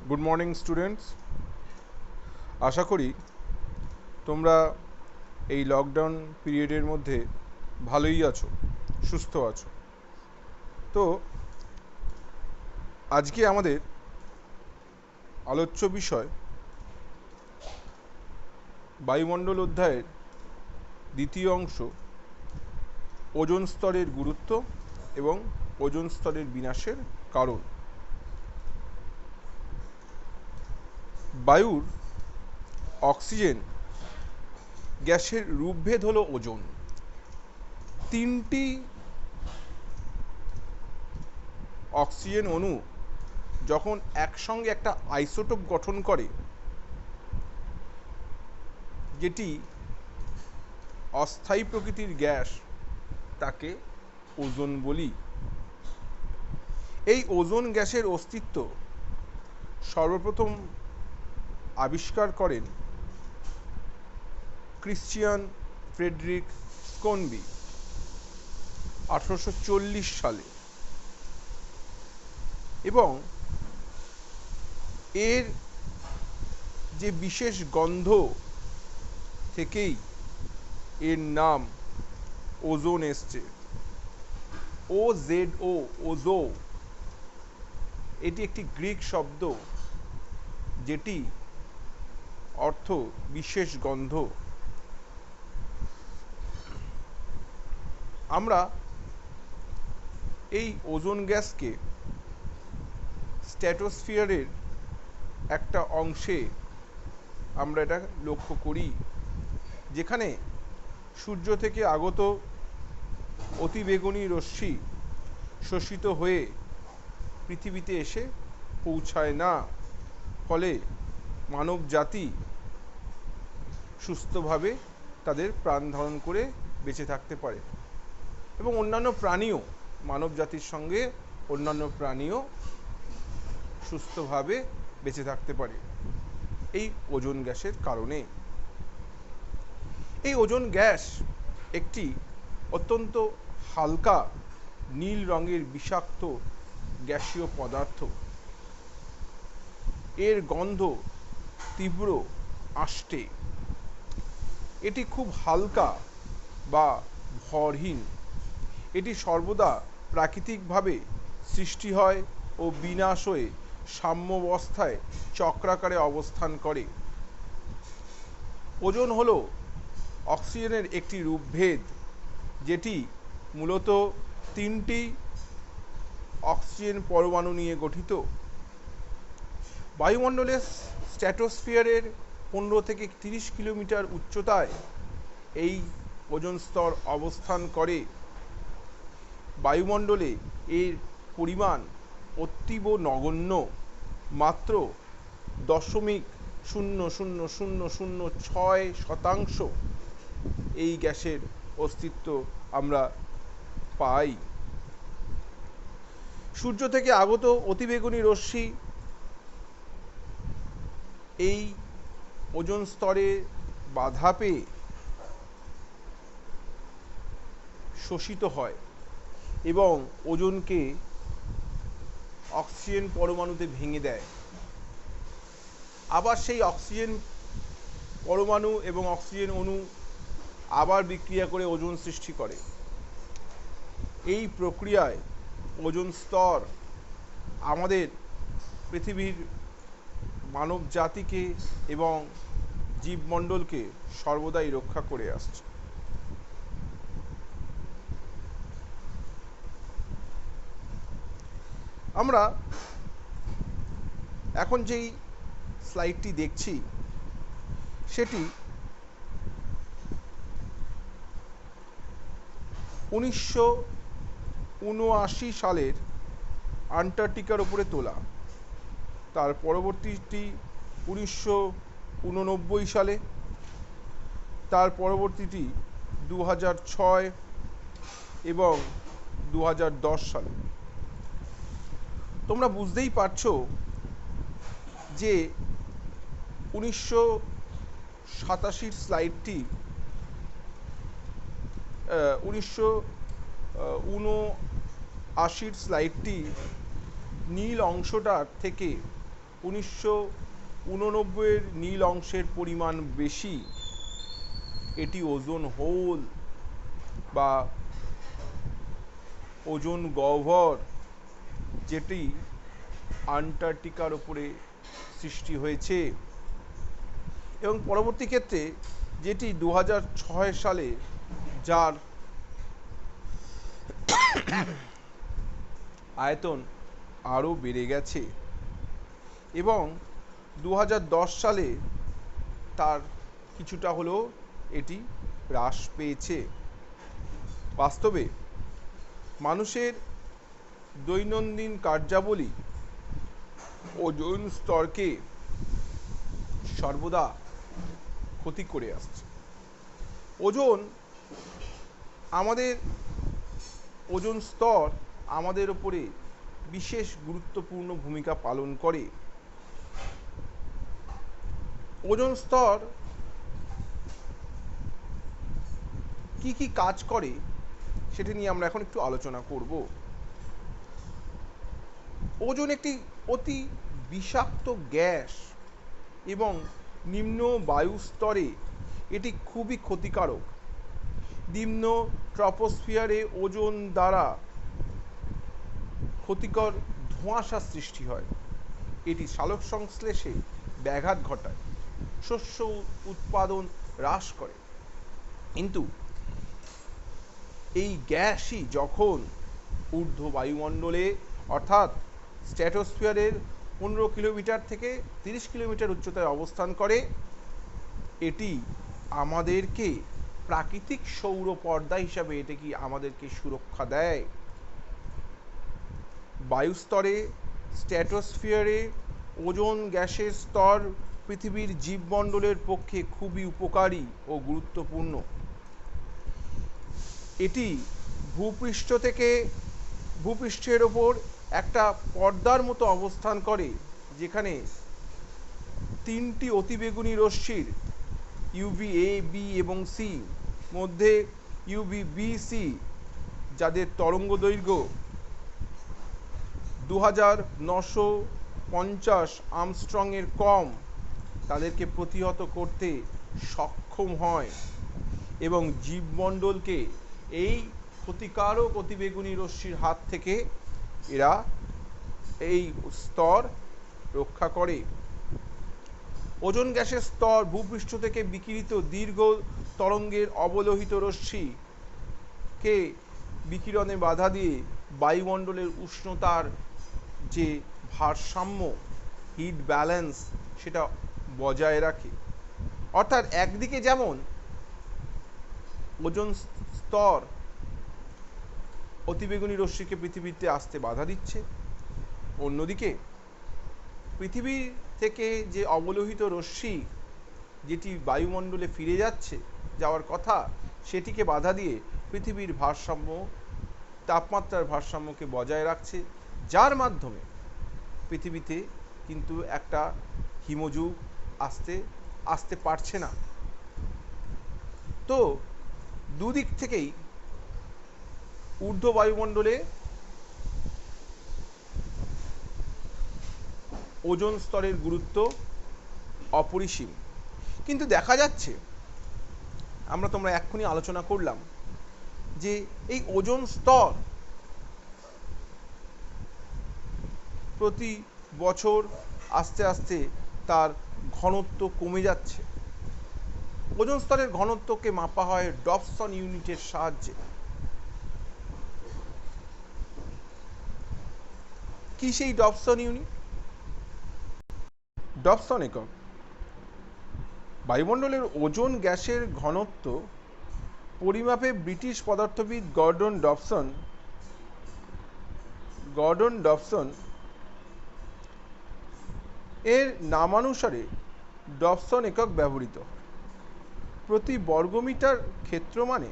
Good morning students. আশা করি তোমরা এই লকডাউন পিরিয়ডের মধ্যে ভালোই আছো, সুস্থ আছো। তো আজকে আমাদের আলোচ্য বিষয় বায়ুমণ্ডল অধ্যায়ের দ্বিতীয় অংশ, ওজোন স্তরের গুরুত্ব এবং ওজোন স্তরের বিনাশের কারণ। বায়ুর অক্সিজেন গ্যাসের রূপভেদ হলো ওজোন। তিনটি অক্সিজেন অণু যখন একসঙ্গে একটা আইসোটোপ গঠন করে, যেটি অস্থায়ী প্রকৃতির গ্যাস, তাকে ওজোন বলি। এই ওজোন গ্যাসের অস্তিত্ব সর্বপ্রথম আবিষ্কার করেন ক্রিশ্চিয়ান ফ্রেডরিক স্কোনবি 1840 সালে, এবং এর যে বিশেষ গন্ধ থেকেই এর নাম ওজোন এসছে। OZO, ওজো, এটি একটি গ্রিক শব্দ যেটি অর্থ বিশেষ গন্ধ। আমরা এই ওজোন গ্যাসকে স্ট্র্যাটোস্ফিয়ারের একটা অংশে আমরা এটা লক্ষ্য করি, যেখানে সূর্য থেকে আগত অতিবেগুনি রশ্মি শোষিত হয়ে পৃথিবীতে এসে পৌঁছায় না, ফলে মানব জাতি সুস্থভাবে তাদের প্রাণ ধারণ করে বেঁচে থাকতে পারে, এবং অন্যান্য প্রাণীও, মানব জাতির সঙ্গে অন্যান্য প্রাণীও সুস্থভাবে বেঁচে থাকতে পারে এই ওজোন গ্যাসের কারণে। এই ওজোন গ্যাস একটি অত্যন্ত হালকা নীল রঙের বিষাক্ত গ্যাসীয় পদার্থ। এর গন্ধ তীব্র, আষ্টে। এটি খুব হালকা বা ভরহীন। এটি সর্বদা প্রাকৃতিকভাবে সৃষ্টি হয় ও বিনাশ হয়ে সাম্যাবস্থায় চক্রাকারে অবস্থান করে। ওজোন হলো অক্সিজেনের একটি রূপভেদ, যেটি মূলত তিনটি অক্সিজেন পরমাণু নিয়ে গঠিত। বায়ুমণ্ডলের স্ট্র্যাটোস্ফিয়ারের 15 থেকে 30 কিলোমিটার উচ্চতায় এই ওজোন স্তর অবস্থান করে। বায়ুমণ্ডলে এর পরিমাণ অতীব নগণ্য, মাত্র 0.00006% এই গ্যাসের অস্তিত্ব আমরা পাই। সূর্য থেকে আগত অতিবেগুনি রশ্মি এই ওজোন স্তরে বাধা পেয়ে শোষিত হয় এবং ওজোনকে অক্সিজেন পরমাণুতে ভেঙে দেয়। আবার সেই অক্সিজেন পরমাণু এবং অক্সিজেন অণু আবার বিক্রিয়া করে ওজোন সৃষ্টি করে। এই প্রক্রিয়ায় ওজোন স্তর আমাদের পৃথিবীর মানব জাতিকে এবং জীবমণ্ডলকে সর্বদাই রক্ষা করে আসছে। আমরা এখন যেই স্লাইডটি দেখছি, সেটি 1979 সালের আন্টার্কটিকার উপরে তোলা। তার পরবর্তীটি 1989 সালে, তার পরবর্তীটি 2006 এবং 2010 সালে। তোমরা বুঝতেই পারছো যে 1987 স্লাইডটি 1979 স্লাইডটি নীল অংশটার থেকে 1989 নীল অংশের পরিমাণ বেশি, এটি ওজোন হোল বা ওজোন গহ্বর, যেটি আন্টার্কটিকার উপরে সৃষ্টি হয়েছে। এবং পরবর্তী ক্ষেত্রে যেটি 2006 সালে, যার আয়তন আরও বেড়ে গেছে এবং 2010 সালে তার কিছুটা হলেও এটি হ্রাস পেয়েছে। বাস্তবে মানুষের দৈনন্দিন কার্যাবলী ওজোন স্তরকে সর্বদা ক্ষতি করে আসছে। ওজোন স্তর আমাদের উপরে বিশেষ গুরুত্বপূর্ণ ভূমিকা পালন করে। ওজোন স্তর কি কি কাজ করে সেটা নিয়ে আমরা এখন একটু আলোচনা করব। ওজোন একটি অতি বিষাক্ত গ্যাস এবং নিম্ন বায়ুস্তরে এটি খুবই ক্ষতিকারক। নিম্ন ট্রপোস্ফিয়ারে ওজোন দ্বারা ক্ষতিকর ধোঁয়াশা সৃষ্টি হয়। এটি সালোক সংশ্লেষে ব্যাঘাত ঘটায়, শস্য উৎপাদন হ্রাস করে। কিন্তু এই গ্যাসই যখন ঊর্ধ্ব বায়ুমণ্ডলে অর্থাৎ স্ট্র্যাটোস্ফিয়ারের 15 কিলোমিটার থেকে 30 কিলোমিটার উচ্চতায় অবস্থান করে, এটি আমাদেরকে প্রাকৃতিক সৌর পর্দা হিসাবে এটি কি আমাদেরকে সুরক্ষা দেয়। বায়ুস্তরে স্ট্র্যাটোস্ফিয়ারে ওজোন গ্যাসের স্তর পৃথিবীর জীবমণ্ডলের পক্ষে খুবই উপকারী ও গুরুত্বপূর্ণ। এটি ভূপৃষ্ঠের ওপর একটা পর্দার মতো অবস্থান করে, যেখানে 3টি অতিবেগুনি রশ্মির UVA, B এবং C মধ্যে UVBC, যাদের তরঙ্গ দৈর্ঘ্য 2950 আর্মস্ট্রং এর কম, তাদেরকে প্রতিহত করতে সক্ষম হয় এবং জীবমণ্ডলকে এই ক্ষতিকারক অতিবেগুনি রশ্মির হাত থেকে এরা এই স্তর রক্ষা করে। ওজোন গ্যাসের স্তর ভূপৃষ্ঠ থেকে বিকিরিত দীর্ঘ তরঙ্গের অবলোহিত রশ্মিকে বিকিরণে বাধা দিয়ে বায়ুমণ্ডলের উষ্ণতার যে ভারসাম্য, হিট ব্যালেন্স, সেটা বজায় রাখে। অর্থাৎ একদিকে যেমন ওজোন স্তর অতিবেগুনি রশ্মিকে পৃথিবীতে আসতে বাধা দিচ্ছে, অন্যদিকে পৃথিবী থেকে যে অবলোহিত রশ্মি যেটি বায়ুমণ্ডলে ফিরে যাওয়ার কথা, সেটিকে বাধা দিয়ে পৃথিবীর ভারসাম্য, তাপমাত্রার ভারসাম্যকে বজায় রাখছে, যার মাধ্যমে পৃথিবীতে কিন্তু একটা হিমযুগ আসতে পারছে না। তো দুদিক থেকেই ঊর্ধ্ব বায়ুমণ্ডলে ওজোন স্তরের গুরুত্ব অপরিসীম। কিন্তু দেখা যাচ্ছে, তোমরা এক্ষুনি আলোচনা করলাম যে এই ওজোন স্তর প্রতি বছর আস্তে আস্তে তার ঘনত্ব কমে যাচ্ছে। ওজোন স্তরের ঘনত্বকে মাপা হয় ডবসন ইউনিটের সাহায্যে। কি সেই ডবসন ইউনিট? ডবসন একক বায়ুমণ্ডলের ওজোন গ্যাসের ঘনত্ব পরিমাপে ব্রিটিশ পদার্থবিদ গর্ডন ডবসন এর নামানুসারে ডবসন একক ব্যবহৃত হয়। প্রতি বর্গমিটার ক্ষেত্রমানে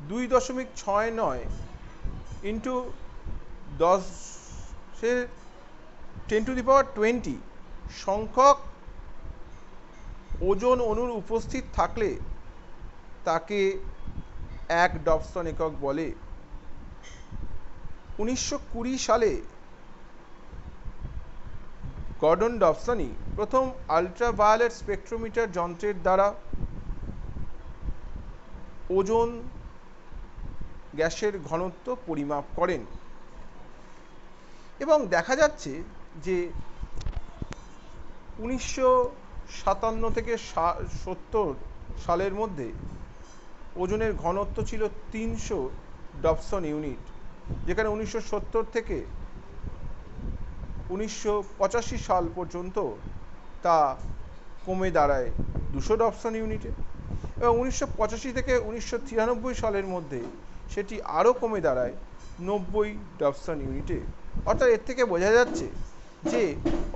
2.69 ইন্টু 10⁻20 সংখ্যক ওজোন অণুর উপস্থিত থাকলে তাকে 1 ডবসন একক বলে। 1920 সালে গর্ডন ডবসনই প্রথম আল্ট্রাভায়োলেট স্পেকট্রোমিটার যন্ত্রের দ্বারা ওজোন গ্যাসের ঘনত্ব পরিমাপ করেন এবং দেখা যাচ্ছে যে 1957 থেকে 70 সালের মধ্যে ওজনের ঘনত্ব ছিল 300 ডবসন ইউনিট, যেখানে 1970 থেকে 1985 সাল পর্যন্ত তা কমে দাঁড়ায় 200 ডবসন ইউনিটে এবং 1985 থেকে 1993 সালের মধ্যে সেটি আরও কমে দাঁড়ায় 90 ডবসন ইউনিটে। অর্থাৎ এর থেকে বোঝা যাচ্ছে যে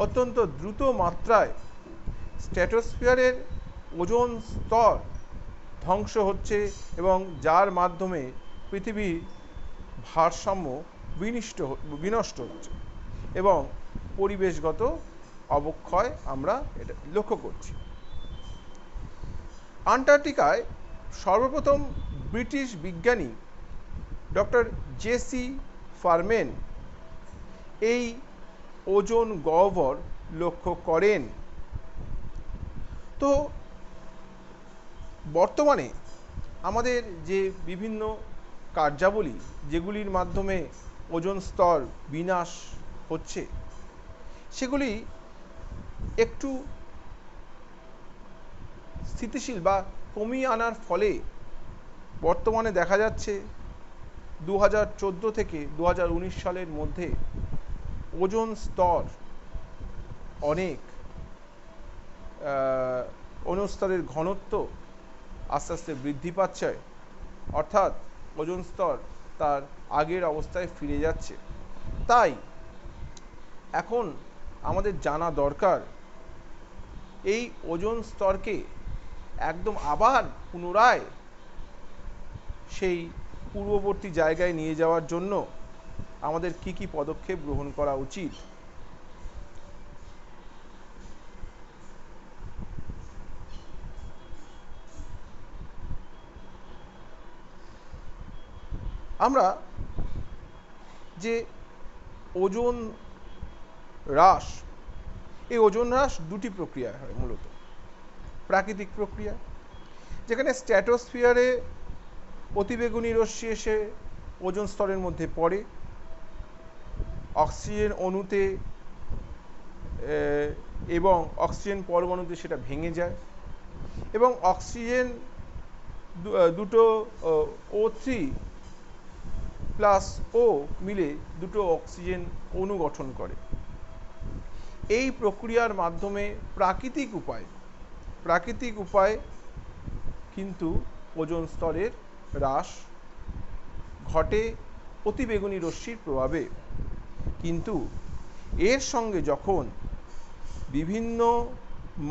অত্যন্ত দ্রুত মাত্রায় স্ট্র্যাটোস্ফিয়ারের ওজোন স্তর ধ্বংস হচ্ছে এবং যার মাধ্যমে পৃথিবীর ভারসাম্য বিনষ্ট হচ্ছে এবং পরিবেশগত অবক্ষয় আমরা এটা লক্ষ্য করছি। আন্টার্কটিকায় সর্বপ্রথম ব্রিটিশ বিজ্ঞানী ডক্টর জেসি ফারম্যান এই ওজোন গহ্বর লক্ষ্য করেন। তো বর্তমানে আমাদের যে বিভিন্ন কার্যাবলী যেগুলির মাধ্যমে ওজোন স্তর বিনাশ হচ্ছে সেগুলি একটু স্থিতিশীল বা কমিয়ে আনার ফলে বর্তমানে দেখা যাচ্ছে 2014 থেকে 2019 সালের মধ্যে ওজোন স্তর অনেক ওজোন স্তরের ঘনত্ব আস্তে আস্তে বৃদ্ধি পাচ্ছে, অর্থাৎ ওজোন স্তর তার আগের অবস্থায় ফিরে যাচ্ছে। তাই এখন আমাদের জানা দরকার এই ওজোন স্তরকে একদম আবার পুনরায় সেই পূর্ববর্তী জায়গায় নিয়ে যাওয়ার জন্য আমাদের কি কি পদক্ষেপ গ্রহণ করা উচিত। আমরা যে ওজোন হ্রাস, এই ওজোন হ্রাস দুটি প্রক্রিয়ায় হয় মূলত। প্রাকৃতিক প্রক্রিয়া, যেখানে স্ট্র্যাটোস্ফিয়ারে অতিবেগুনি রশ্মি এসে ওজোন স্তরের মধ্যে পড়ে, অক্সিজেন অণুতে এবং অক্সিজেন পরমাণুতে সেটা ভেঙে যায় এবং অক্সিজেন দুটো O3 প্লাস ও মিলে দুটো অক্সিজেন অণু গঠন করে। এই প্রক্রিয়ার মাধ্যমে প্রাকৃতিক উপায়ে কিন্তু ওজোন স্তরের হ্রাস ঘটে অতিবেগুনি রশ্মির প্রভাবে। কিন্তু এর সঙ্গে যখন বিভিন্ন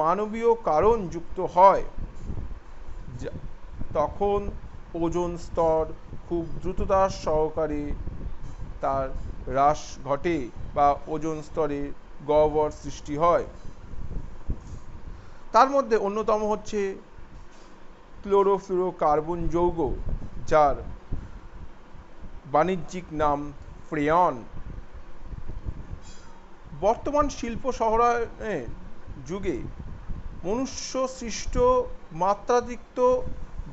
মানবীয় কারণ যুক্ত হয় তখন ওজোন স্তর খুব দ্রুততার সহকারে তার হ্রাস ঘটে বা ওজোন স্তরে গহ্বর সৃষ্টি হয়। তার মধ্যে অন্যতম হচ্ছে ক্লোরোফ্লুরোকার্বন যৌগ, যার বাণিজ্যিক নাম ফ্রেয়ন। বর্তমান শিল্প শহরায়নের যুগে মনুষ্য সৃষ্ট মাত্রাতিরিক্ত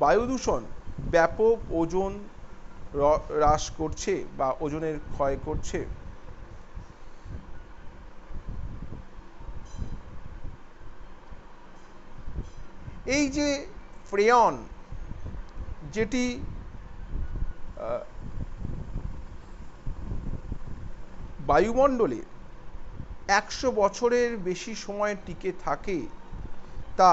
বায়ুদূষণ ব্যাপক ওজোন হ্রাস করছে বা ওজনের ক্ষয় করছে। এই যে ফ্রেয়ন, যেটি বায়ুমণ্ডলে 100 বছরের বেশি সময় টিকে থাকে, তা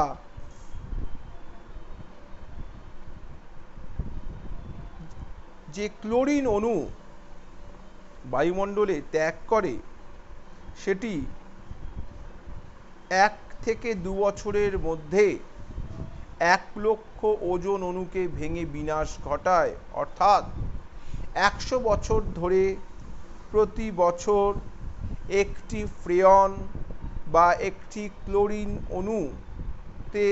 যে ক্লোরিন অণু বায়ুমণ্ডলে ত্যাগ করে সেটি 1 থেকে 2 বছরের মধ্যে 1 লক্ষ ওজোন অণুকে ভেঙে বিনাশ ঘটায়। অর্থাৎ 100 বছর ধরে প্রতি বছর একটি ফ্রেয়ন বা একটি ক্লোরিন অণুতে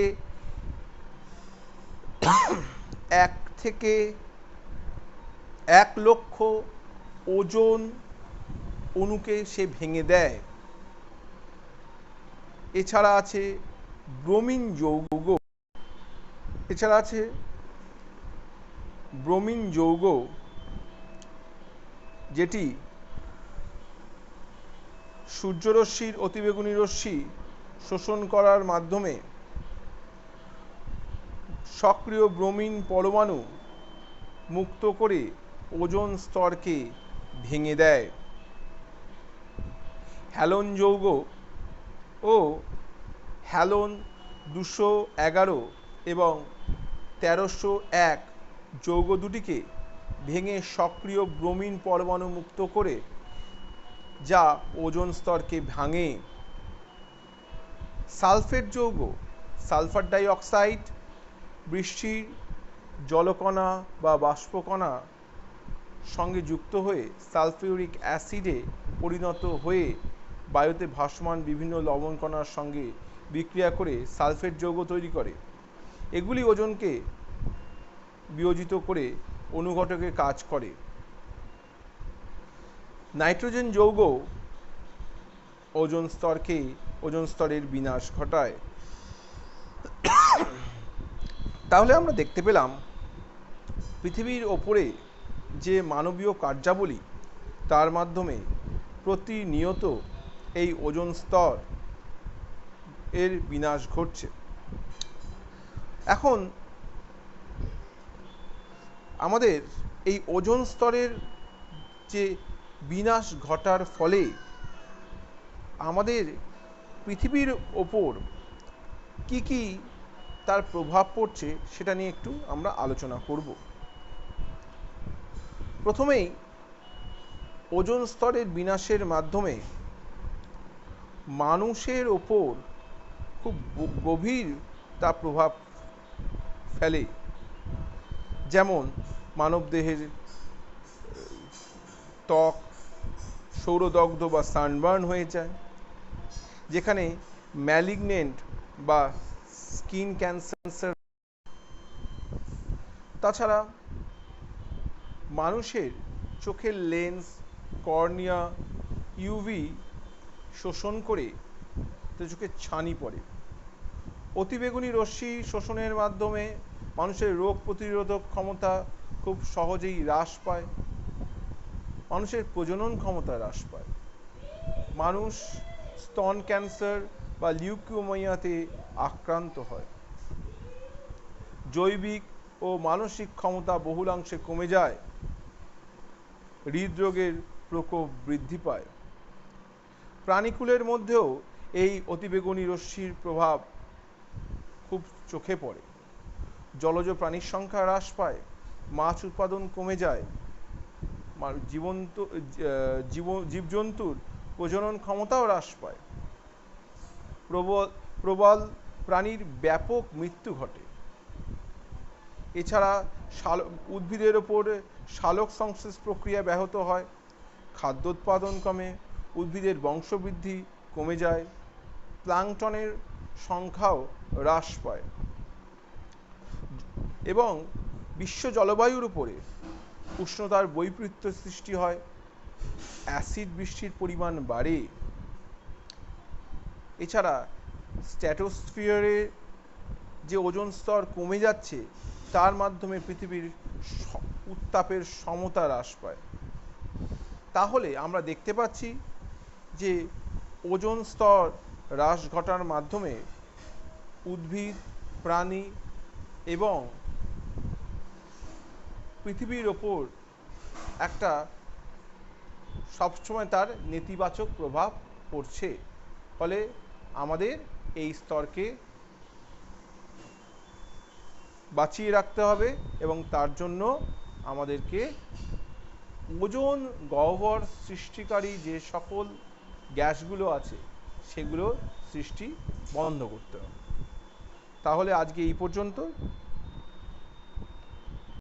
1 থেকে 1 লক্ষ ওজোন অণুকে সে ভেঙে দেয়। এছাড়া আছে ব্রোমিন যৌগ, এছাড়া আছে ব্রোমিন যৌগ, যেটি সূর্যরশ্মির অতিবেগুনি রশ্মি শোষণ করার মাধ্যমে সক্রিয় ব্রোমিন পরমাণু মুক্ত করে ওজোন স্তরকে ভেঙে দেয়। হ্যালোন যৌগ ও হ্যালোন 211 এবং 1301 যৌগ দুটিকে ভেঙে সক্রিয় ব্রোমিন পরমাণু মুক্ত করে, যা ওজোন স্তরকে ভাঙে। সালফেট যৌগ, সালফার ডাই অক্সাইড বৃষ্টির জলকণা বা বাষ্পকণা সঙ্গে যুক্ত হয়ে সালফিউরিক অ্যাসিডে পরিণত হয়ে বায়ুতে ভাসমান বিভিন্ন লবণকণার সঙ্গে বিক্রিয়া করে সালফেট যৌগ তৈরি করে। এগুলি ওজোনকে বিয়োজিত করে অনুঘটকের কাজ করে। নাইট্রোজেন যৌগ ওজোন স্তরের বিনাশ ঘটায়। তাহলে আমরা দেখতে পেলাম পৃথিবীর ওপরে যে মানবীয় কার্যাবলী, তার মাধ্যমে প্রতিনিয়ত এই ওজোন স্তর এর বিনাশ ঘটছে। এখন আমাদের এই ওজোন স্তরের যে বিনাশ ঘটার ফলে আমাদের পৃথিবীর ওপর কি কি তার প্রভাব পড়ছে সেটা নিয়ে একটু আমরা আলোচনা করব। প্রথমেই ওজোন স্তরের বিনাশের মাধ্যমে মানুষের ওপর খুব গভীর তা প্রভাব ফেলে। যেমন মানবদেহের ত্বক সৌরদগ্ধ বা সানবার্ন হয়ে যায়, যেখানে ম্যালিগনেন্ট বা স্কিন ক্যান্সার। তাছাড়া মানুষের চোখের লেন্স, কর্নিয়া ইউভি শোষণ করে চোখের ছানি পড়ে। অতিবেগুনি রশ্মি শোষণের মাধ্যমে মানুষের রোগ প্রতিরোধক ক্ষমতা খুব সহজেই হ্রাস পায়, মানুষের প্রজনন ক্ষমতা হ্রাস পায়, মানুষ স্তন ক্যান্সার বা লিউকিমিয়াতে আক্রান্ত হয়, জৈবিক ও মানসিক ক্ষমতা বহুলাংশে কমে যায়, হৃদরোগের প্রকোপ বৃদ্ধি পায়। প্রাণীকুলের মধ্যেও এই অতিবেগুনি রশ্মির প্রভাব খুব চোখে পড়ে। জলজ প্রাণীর সংখ্যা হ্রাস পায়, মাছ উৎপাদন কমে যায়, জীবজন্তুর প্রজনন ক্ষমতাও হ্রাস পায়, প্রবল প্রাণীর ব্যাপক মৃত্যু ঘটে। এছাড়া উদ্ভিদের ওপর সালোক সংশ্লেষ প্রক্রিয়া ব্যাহত হয়, খাদ্য উৎপাদন কমে, উদ্ভিদের বংশবৃদ্ধি কমে যায়, প্লাঙ্কটনের সংখ্যাও হ্রাস পায় এবং বিশ্ব জলবায়ুর উপরে উষ্ণতার বৈপরীত্য সৃষ্টি হয়, অ্যাসিড বৃষ্টির পরিমাণ বাড়ে। এছাড়া স্ট্র্যাটোস্ফিয়ারে যে ওজোন স্তর কমে যাচ্ছে, তার মাধ্যমে পৃথিবীর উত্তাপের সমতা হ্রাস পায়। তাহলে আমরা দেখতে পাচ্ছি যে ওজোন স্তর হ্রাস ঘটার মাধ্যমে উদ্ভিদ, প্রাণী এবং পৃথিবীর ওপর একটা সবসময় তার নেতিবাচক প্রভাব পড়ছে। ফলে আমাদের এই স্তরকে বাঁচিয়ে রাখতে হবে এবং তার জন্য আমাদেরকে ওজোন গহ্বর সৃষ্টিকারী যে সকল গ্যাসগুলো আছে সেগুলো সৃষ্টি বন্ধ করতে হবে। তাহলে আজকে এই পর্যন্ত।